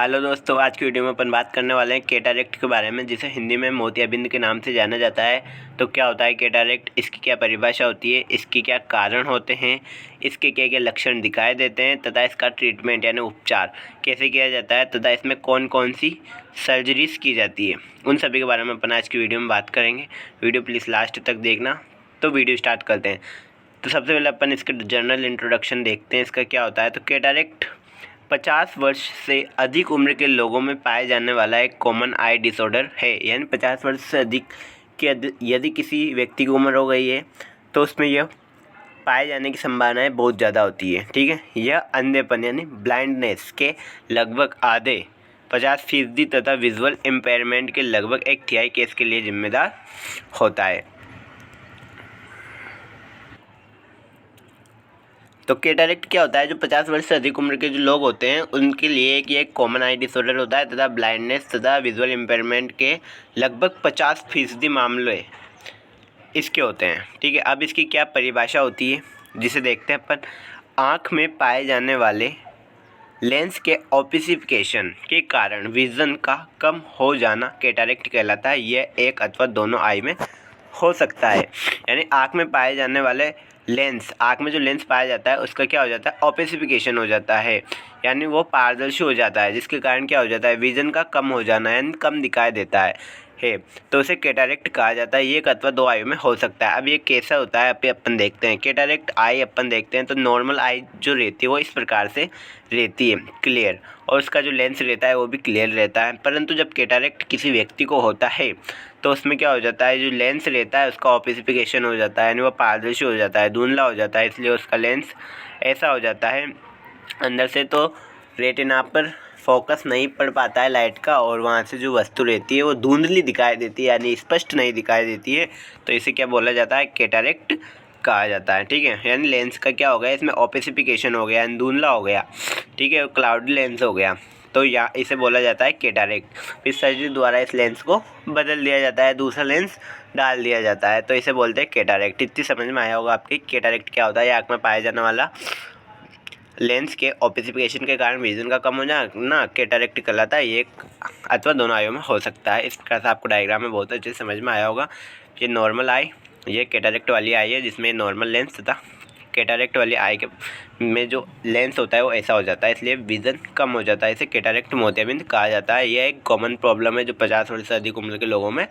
Hello दोस्तों, आज की वीडियो में अपन बात करने वाले हैं कैटरेक्ट के बारे में, जिसे हिंदी में मोतियाबिंद के नाम से जाना जाता है। तो क्या होता है कैटरेक्ट, इसकी क्या परिभाषा होती है, इसके क्या कारण होते हैं, इसके क्या क्या लक्षण दिखाई देते हैं तथा इसका ट्रीटमेंट यानी उपचार कैसे किया जाता है तथा इसमें कौन कौन सी सर्जरीज की जाती है, उन सभी के बारे में अपन आज की वीडियो में बात करेंगे। वीडियो प्लीज़ लास्ट तक देखना। तो वीडियो स्टार्ट करते हैं। तो सबसे पहले अपन इसके जनरल इंट्रोडक्शन देखते हैं, इसका क्या होता है। तो कैटरेक्ट 50 वर्ष से अधिक उम्र के लोगों में पाए जाने वाला एक कॉमन आई डिसऑर्डर है। यानी 50 वर्ष से अधिक के यदि किसी व्यक्ति की उम्र हो गई है तो उसमें यह पाए जाने की संभावनाएं बहुत ज़्यादा होती है। ठीक है, यह अंधेपन यानी ब्लाइंडनेस के लगभग आधे 50% तथा विजुअल इम्पेयरमेंट के लगभग 1/3 केस के लिए जिम्मेदार होता है। तो कैटरेक्ट क्या होता है, जो 50 वर्ष से अधिक उम्र के जो लोग होते हैं उनके लिए एक कॉमन आई डिसऑर्डर होता है तथा ब्लाइंडनेस तथा विजुअल इम्पेयरमेंट के लगभग 50% मामले इसके होते हैं। ठीक है, अब इसकी क्या परिभाषा होती है जिसे देखते हैं अपन। आँख में पाए जाने वाले लेंस के ऑप्टिफिकेशन के कारण विज़न का कम हो जाना कैटरेक्ट कहलाता है। यह एक अथवा दोनों आई में हो सकता है। यानी आँख में पाए जाने वाले लेंस, आँख में जो लेंस पाया जाता है उसका क्या हो जाता है, ऑपेसिफिकेशन हो जाता है, यानी वो पारदर्शी हो जाता है, जिसके कारण क्या हो जाता है, विजन का कम हो जाना यानी कम दिखाई देता है। तो उसे कैटरेक्ट कहा जाता है। ये एक अथवा दो आयु में हो सकता है। अब ये कैसा होता है अभी अपन देखते हैं। कैटरेक्ट आई अपन देखते हैं तो नॉर्मल आई जो रहती है वो इस प्रकार से रहती है, क्लियर, और उसका जो लेंस रहता है वो भी क्लियर रहता है। परंतु जब कैटरेक्ट किसी व्यक्ति को होता है तो उसमें क्या हो जाता है, जो लेंस रहता है उसका ऑपेसिफिकेशन हो जाता है, यानी वो पारदर्शी हो जाता है, धुंधला हो जाता है, इसलिए उसका लेंस ऐसा हो जाता है अंदर से तो रेटिना पर फोकस नहीं पड़ पाता है लाइट का, और वहाँ से जो वस्तु रहती है वो धुंधली दिखाई देती है, यानी स्पष्ट नहीं दिखाई देती है। तो इसे क्या बोला जाता है, कैटरेक्ट कहा जाता है। ठीक है, यानी लेंस का क्या हो गया, इसमें ऑपेसिफिकेशन हो गया, यानी धुंधला हो गया। ठीक है, क्लाउडी लेंस हो गया, तो या इसे बोला जाता है कैटरेक्ट। फिर सर्जरी द्वारा इस लेंस को बदल दिया जाता है, दूसरा लेंस डाल दिया जाता है, तो इसे बोलते हैं कैटरेक्ट। इतनी समझ में आया होगा आपकी कैटरेक्ट क्या होता है। आँख में पाया जाने वाला लेंस के ऑपेसिफिकेशन के कारण विजन का कम हो जाना कैटरेक्ट कहलाता है। ये अथवा दोनों आयों में हो सकता है। इस प्रकार से आपको डायग्राम में बहुत अच्छे से समझ में आया होगा। ये नॉर्मल आई, ये कैटरेक्ट वाली आई है जिसमें नॉर्मल लेंस तथा कैटरेक्ट वाली आई के में जो लेंस होता है वो ऐसा हो जाता है, इसलिए विज़न कम हो जाता है। इसे कैटरेक्ट मोतियाबिंद कहा जाता है। यह एक कॉमन प्रॉब्लम है जो 50 वर्ष से अधिक उम्र के लोगों में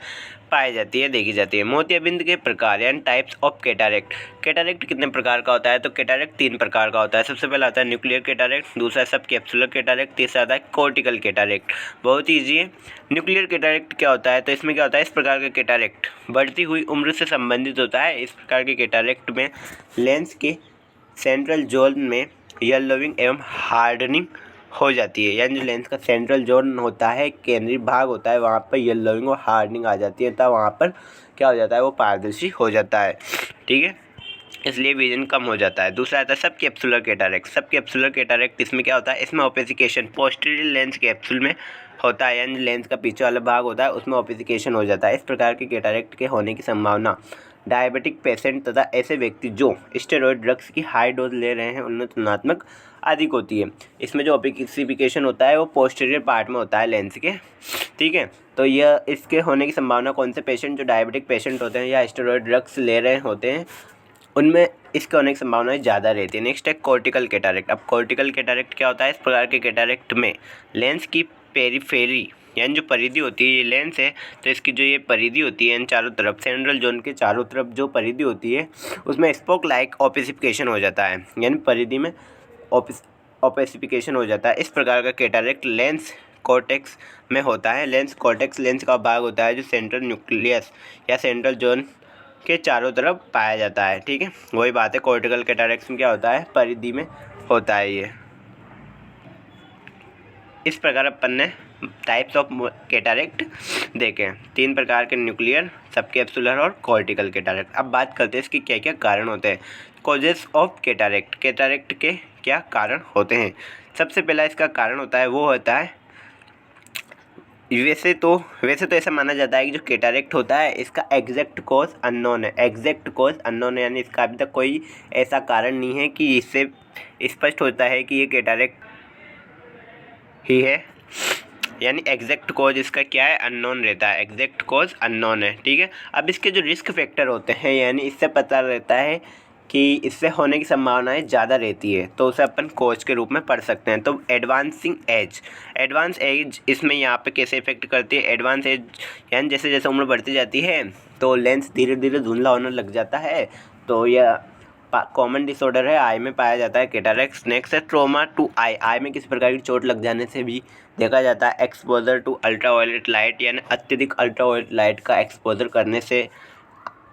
पाई जाती है, देखी जाती है। मोतियाबिंद के प्रकार यानी टाइप्स ऑफ कैटरेक्ट। कैटरेक्ट कितने प्रकार का होता है, तो कैटरेक्ट 3 प्रकार का होता है। सबसे पहला आता है न्यूक्लियर कैटरेक्ट, दूसरा सब कैप्सुलर कैटरेक्ट, तीसरा आता है कॉर्टिकल कैटरेक्ट। बहुत ईजी है। न्यूक्लियर कैटरेक्ट क्या होता है, तो इसमें क्या होता है, इस प्रकार का कैटरेक्ट बढ़ती हुई उम्र से संबंधित होता है। इस प्रकार के कैटरेक्ट में लेंस के सेंट्रल जोन में येलोविंग एवं हार्डनिंग हो जाती है, यानी जो लेंस का सेंट्रल जोन होता है, केंद्रीय भाग होता है, वहाँ पर येलोविंग और हार्डनिंग आ जाती है, तब वहाँ पर क्या हो जाता है, वो पारदर्शी हो जाता है। ठीक है, इसलिए विजन कम हो जाता है। दूसरा आता है सब कैप्सुलर कैटरेक्ट। सब कैप्सुलर कैटरेक्ट इसमें क्या होता है, इसमें ओपेसिकेशन पोस्टीरियर लेंस कैप्सूल में होता है, यानी लेंस का पीछे वाला भाग होता है उसमें ओपेसिकेशन हो जाता है। इस प्रकार के कैटरेक्ट के होने की संभावना डायबिटिक पेशेंट तथा ऐसे व्यक्ति जो स्टेरॉयड ड्रग्स की हाई डोज ले रहे हैं उनमें तुलनात्मक अधिक होती है। इसमें जो ओपेसिफिकेशन होता है वो पोस्टीरियर पार्ट में होता है लेंस के। ठीक है, तो यह इसके होने की संभावना कौन से पेशेंट, जो डायबिटिक पेशेंट होते हैं या स्टेरॉयड ड्रग्स ले रहे होते हैं उनमें इसके होने की संभावनाएं ज़्यादा रहती है। नेक्स्ट है कॉर्टिकल कैटरेक्ट। अब कॉर्टिकल कैटरेक्ट क्या होता है, इस प्रकार के कैटरेक्ट में लेंस की पेरीफेरी यानी जो परिधि होती है, ये लेंस है तो इसकी जो ये परिधि होती है, इन चारों तरफ सेंट्रल जोन के चारों तरफ जो परिधि होती है उसमें स्पोक लाइक ओपेसिफिकेशन हो जाता है, यानी परिधि में ओपेसिफिकेशन हो जाता है। इस प्रकार का कैटरेक्ट लेंस कॉर्टेक्स में होता है। लेंस कॉर्टेक्स लेंस का भाग होता है जो सेंट्रल न्यूक्लियस या सेंट्रल जोन के चारों तरफ पाया जाता है। ठीक है, वही बात है, कॉर्टिकल कैटरेक्ट में क्या होता है, परिधि में होता है ये। इस प्रकार अपन ने टाइप्स ऑफ कैटरेक्ट देखे, 3 प्रकार के, न्यूक्लियर, सब कैप्सुलर और कॉर्टिकल कैटरेक्ट। अब बात करते हैं इसके क्या क्या कारण होते हैं। कॉजेस ऑफ कैटरेक्ट, कैटरेक्ट के क्या कारण होते हैं। सबसे पहला इसका कारण होता है वो होता है, वैसे तो ऐसा माना जाता है कि जो कैटरेक्ट होता है इसका एग्जैक्ट कॉज अननोन है। एग्जैक्ट कॉज अननोन है, यानी इसका अभी तक कोई ऐसा कारण नहीं है कि इससे स्पष्ट होता है कि ये कैटरेक्ट ही है, यानी एग्जैक्ट कॉज इसका क्या है, अननोन रहता है, एग्जैक्ट कॉज अननोन है। ठीक है, अब इसके जो रिस्क फैक्टर होते हैं यानी इससे पता रहता है कि इससे होने की संभावनाएं ज़्यादा रहती है, तो उसे अपन कोच के रूप में पढ़ सकते हैं। तो एडवांस एज इसमें यहाँ पे कैसे इफेक्ट करती है, एडवांस एज यानी जैसे जैसे उम्र बढ़ती जाती है तो लेंस धीरे धीरे धुंधला होने लग जाता है, तो यह कॉमन डिसऑर्डर है, आई में पाया जाता है कैटरैक्ट। नेक्स्ट है ट्रोमा टू आई में किसी प्रकार की चोट लग जाने से भी देखा जाता है। एक्सपोजर टू अल्ट्रावायलेट लाइट यानी अत्यधिक अल्ट्रावायलेट लाइट का एक्सपोजर करने से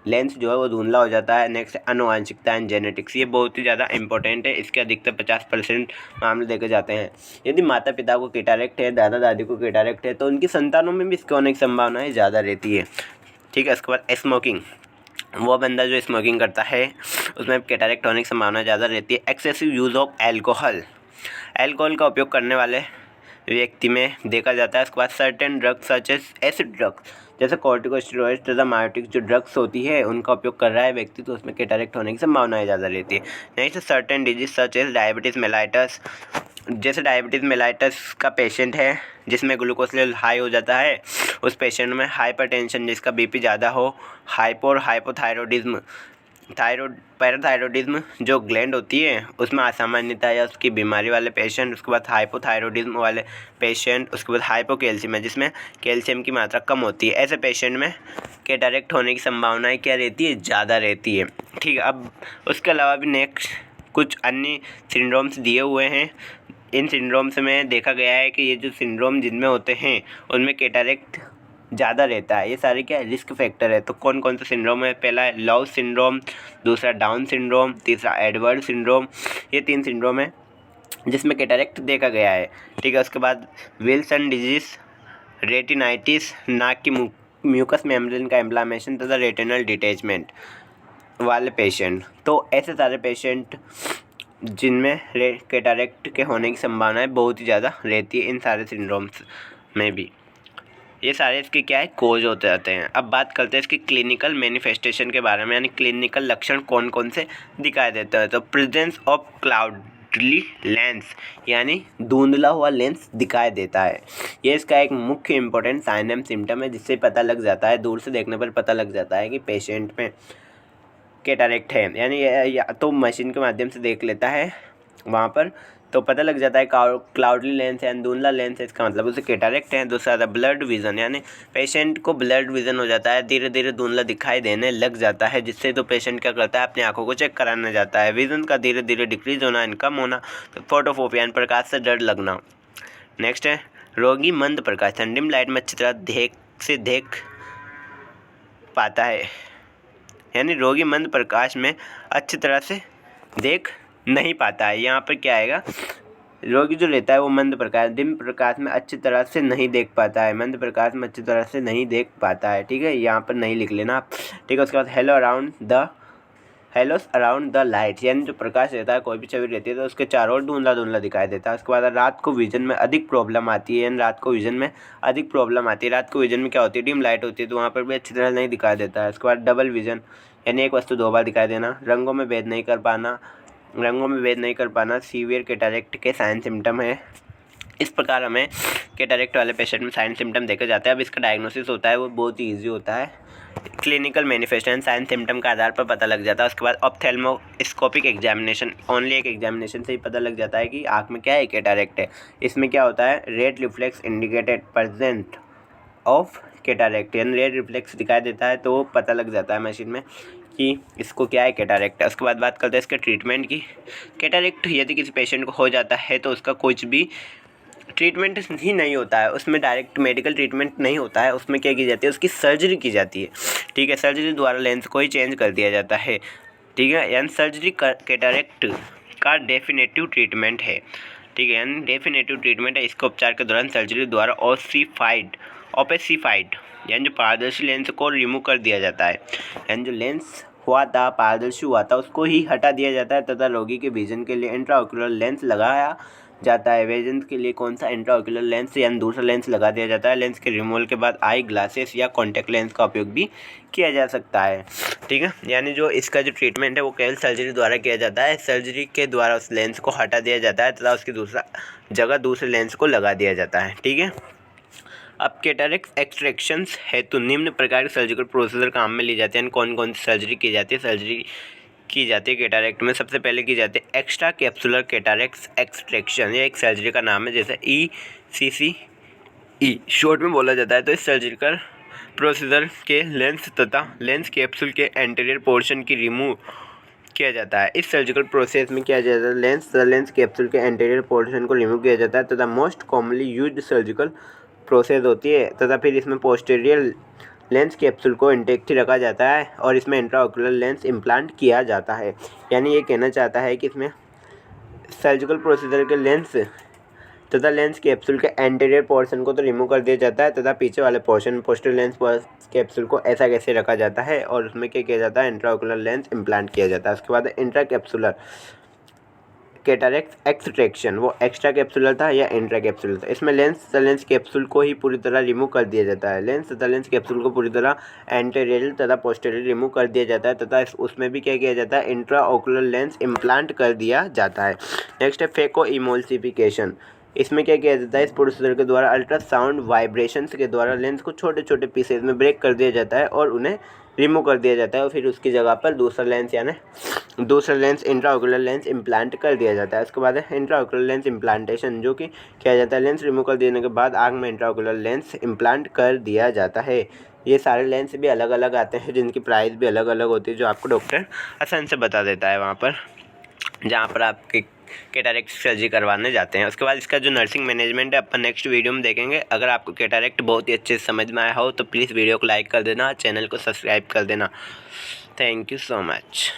लेंस जो है वो धुंधला हो जाता है। नेक्स्ट आनुवांशिकता एंड जेनेटिक्स, ये बहुत ही ज़्यादा इंपॉर्टेंट है, इसके अधिकतर 50% मामले देखे जाते हैं। यदि माता पिता को कैटरैक्ट है, दादा दादी को कैटरैक्ट है, तो उनकी संतानों में भी इसके होने की संभावनाएं ज़्यादा रहती है। ठीक है, उसके बाद स्मोकिंग, वो बंदा जो स्मोकिंग करता है उसमें कैटरैक्ट होने की संभावना ज़्यादा रहती है। एक्सेसिव यूज़ ऑफ एल्कोहल का उपयोग करने वाले व्यक्ति में देखा जाता है। उसके बाद certain drugs such as acid drugs, जैसे कॉर्टिकोस्टेरॉइड्स तथा मायोटिक्स जो ड्रग्स होती है उनका उपयोग कर रहा है व्यक्ति, तो उसमें कैटरैक्ट होने की संभावनाएं ज़्यादा रहती है। Next certain disease such as diabetes mellitus, जैसे डायबिटीज़ मेलाइटस का पेशेंट है जिसमें ग्लूकोज लेवल हाई हो जाता है, उस पेशेंट में हाइपरटेंशन जिसका बीपी ज़्यादा हो, हाइपोथायरॉयडिज्म पैराथायरॉयडिज्म जो ग्लैंड होती है उसमें असामान्यता या उसकी बीमारी वाले पेशेंट, उसके बाद हाइपोथायरॉयडिज्म वाले पेशेंट, उसके बाद हाइपोकैल्शियम है जिसमें कैल्शियम की मात्रा कम होती है, ऐसे पेशेंट में कैटरैक्ट होने की संभावनाएं क्या रहती है, ज़्यादा रहती है। ठीक है, अब उसके अलावा भी नेक्स्ट कुछ अन्य सिंड्रोम्स दिए हुए हैं। इन सिंड्रोम्स में देखा गया है कि ये जो सिंड्रोम जिनमें होते हैं उनमें कैटरैक्ट ज़्यादा रहता है। ये सारे क्या रिस्क फैक्टर है। तो कौन कौन सा सिंड्रोम है, पहला है लव सिंड्रोम, दूसरा डाउन सिंड्रोम, तीसरा एडवर्ड सिंड्रोम, ये 3 सिंड्रोम है जिसमें कैटरैक्ट देखा गया है। ठीक है, उसके बाद विल्सन डिजीज, रेटिनाइटिस, नाक की म्यूकस मेम्ब्रेन का इन्फ्लेमेशन तथा रेटिनल डिटैचमेंट वाले पेशेंट, तो ऐसे सारे पेशेंट जिनमें कैटरैक्ट के होने की संभावनाएं बहुत ही ज़्यादा रहती है इन सारे सिंड्रोम्स में भी। ये सारे इसके क्या है, कोज होते रहते हैं। अब बात करते हैं इसकी क्लिनिकल मैनिफेस्टेशन के बारे में, यानी क्लिनिकल लक्षण कौन कौन से दिखाई देते हैं। तो प्रेजेंस ऑफ क्लाउडली लेंस, यानी धुंधला हुआ लेंस दिखाई देता है। ये इसका एक मुख्य इंपॉर्टेंट साइन एंड सिम्टम है जिससे पता लग जाता है, दूर से देखने पर पता लग जाता है कि पेशेंट में कैटरैक्ट है, यानी या तो मशीन के माध्यम से देख लेता है वहाँ पर तो पता लग जाता है क्लाउडली लेंस है, धुंधला लेंस है, इसका मतलब उसे कैटरैक्ट है। दूसरा ब्लड विज़न, यानी पेशेंट को ब्लड विज़न हो जाता है, धीरे धीरे धुंधला दिखाई देने लग जाता है, जिससे तो पेशेंट क्या करता है, अपनी आंखों को चेक कराने जाता है। विज़न का धीरे धीरे डिक्रीज होना, इनकम होना, तो फोटोफोबिया यानी प्रकाश से डर लगना। नेक्स्ट है रोगी मंद प्रकाश, डिम लाइट में अच्छी तरह देख पाता है, यानी रोगी मंद प्रकाश में अच्छी तरह से देख नहीं पाता है। यहाँ पर क्या आएगा, रोगी जो रहता है वो मंद प्रकाश, डिम प्रकाश में अच्छी तरह से नहीं देख पाता है, मंद प्रकाश में अच्छी तरह से नहीं देख पाता है। ठीक है, यहाँ पर नहीं लिख लेना आप। ठीक है, उसके बाद हेलोस अराउंड द लाइट, यानी जो प्रकाश रहता है कोई भी छवि रहती है तो उसके चारों ओर धुंधला धुंधला दिखाई देता है। उसके बाद रात को विजन में अधिक प्रॉब्लम आती है, यानी रात को विजन में अधिक प्रॉब्लम आती है। रात को विजन में क्या होती है, डिम लाइट होती है तो वहाँ पर भी अच्छी तरह नहीं दिखाई देता है। उसके बाद डबल विजन, यानी एक वस्तु 2 बार दिखाई देना। रंगों में भेद नहीं कर पाना सीवियर कैटरैक्ट के साइन सिम्टम है। इस प्रकार हमें कैटरैक्ट वाले पेशेंट में साइन सिम्टम देखे जाते हैं। अब इसका डायग्नोसिस होता है वो बहुत ही ईजी होता है, क्लिनिकल मैनिफेस्टेशन साइन सिम्टम के आधार पर पता लग जाता है। उसके बाद ऑप्थेल्मोस्कोपिक एग्जामिनेशन, ओनली एक एग्जामिनेशन से ही पता लग जाता है कि आँख में क्या है, कैटरैक्ट है। इसमें क्या होता है, red reflex indicated present of cataract, यानी रेड रिफ्लेक्स दिखाई देता है तो पता लग जाता है मशीन में कि इसको क्या है, कैटरैक्ट है। उसके बाद बात करते हैं इसके ट्रीटमेंट की। कैटरैक्ट यदि किसी पेशेंट को हो जाता है तो उसका कुछ भी ट्रीटमेंट ही नहीं होता है, उसमें डायरेक्ट मेडिकल ट्रीटमेंट नहीं होता है, उसमें क्या की जाती है, उसकी सर्जरी की जाती है। ठीक है, सर्जरी द्वारा लेंस को ही चेंज कर दिया जाता है। ठीक है, यानी सर्जरी कैटरैक्ट का डेफिनेटिव ट्रीटमेंट है। ठीक है, यानी डेफिनेटिव ट्रीटमेंट है। इसके उपचार के दौरान सर्जरी द्वारा ओपेसिफाइड यानी जो पारदर्शी लेंस को रिमूव कर दिया जाता है, यानी जो लेंस हुआ था पारदर्शी हुआ था उसको ही हटा दिया जाता है तथा रोगी के विजन के लिए इंट्राओक्यूलर लेंस लगाया जाता है। विजन के लिए कौन सा, इंट्राओक्यूलर लेंस यानी दूसरा लेंस लगा दिया जाता है। लेंस के रिमूवल के बाद आई ग्लासेस या कॉन्टैक्ट लेंस का उपयोग भी किया जा सकता है। ठीक है, यानी जो इसका जो ट्रीटमेंट है वो केवल सर्जरी द्वारा किया जाता है। सर्जरी के द्वारा उस लेंस को हटा दिया जाता है तथा उसकी दूसरा जगह दूसरे लेंस को लगा दिया जाता है। ठीक है। अब कैटरेक्ट एक्सट्रैक्शंस हेतु निम्न प्रकार के सर्जिकल प्रोसीजर काम में ली जाती हैं। कौन कौन सी सर्जरी की जाती है? सर्जरी की जाती है कैटरेक्ट में, सबसे पहले की जाती है एक्स्ट्रा कैप्सुलर कैटरेक्ट एक्सट्रैक्शन। ये एक सर्जरी का नाम है, जैसे ECCE शॉर्ट में बोला जाता है। तो इस सर्जिकल प्रोसीजर के लेंस तथा लेंस कैप्सूल के एंटीरियर पोर्शन की रिमूव किया जाता है। इस सर्जिकल प्रोसेस में क्या जाता है, लेंस कैप्सूल के एंटीरियर पोर्शन को रिमूव किया जाता है तथा most commonly used surgical process होती है। तथा फिर इसमें पोस्टीरियर लेंस कैप्सूल को इंटेक्ट रखा जाता है और इसमें इंट्राओकुलर लेंस इम्प्लांट किया जाता है। यानी ये कहना चाहता है कि इसमें सर्जिकल प्रोसीजर के लेंस तथा लेंस कैप्सूल के एंटीरियर पोर्शन को तो रिमूव कर दिया जाता है तथा पीछे वाले पोर्शन पोस्टीरियर लेंस कैप्सूल को ऐसा कैसे रखा जाता है और उसमें क्या किया जाता है, इंट्राओकुलर लेंस इम्प्लांट किया जाता है। उसके बाद इंट्रा कैप्सूलर कैटरेक्ट एक्सट्रैक्शन, वो एक्स्ट्रा कैप्सूलर था या इंट्रा कैप्सूलर था। इसमें लेंस कैप्सूल को ही पूरी तरह रिमूव कर दिया जाता है। लेंस तथा लेंस कैप्सूल को पूरी तरह एंटीरियर तथा पोस्टीरियर रिमूव कर दिया जाता है तथा उसमें भी क्या किया जाता है, इंट्राओकुलर लेंस इम्प्लांट कर दिया जाता है। नेक्स्ट है फेको इमोल्सिफिकेशन। इसमें क्या किया जाता है, इस प्रोसीजर के द्वारा अल्ट्रासाउंड वाइब्रेशंस के द्वारा लेंस को छोटे छोटे पीसेज में ब्रेक कर दिया जाता है और उन्हें रिमूव कर दिया जाता है और फिर उसकी जगह पर दूसरा लेंस इंट्राओकुलर लेंस इम्प्लांट कर दिया जाता है। उसके बाद है इंट्राओकुलर लेंस इम्प्लांटेशन, जो कि किया जाता है लेंस रिमूव कर देने के बाद आँख में इंट्राओकुलर लेंस इम्प्लांट कर दिया जाता है। ये सारे लेंस भी अलग अलग आते हैं जिनकी प्राइस भी अलग अलग होती है, जो आपको डॉक्टर आसानी से बता देता है वहाँ पर जहाँ पर आपके कैटरेक्ट सर्जरी करवाने जाते हैं। उसके बाद इसका जो नर्सिंग मैनेजमेंट है अपन नेक्स्ट वीडियो में देखेंगे। अगर आपको कैटरेक्ट बहुत ही अच्छे से समझ में आया हो तो प्लीज़ वीडियो को लाइक कर देना, चैनल को सब्सक्राइब कर देना। Thank you so much.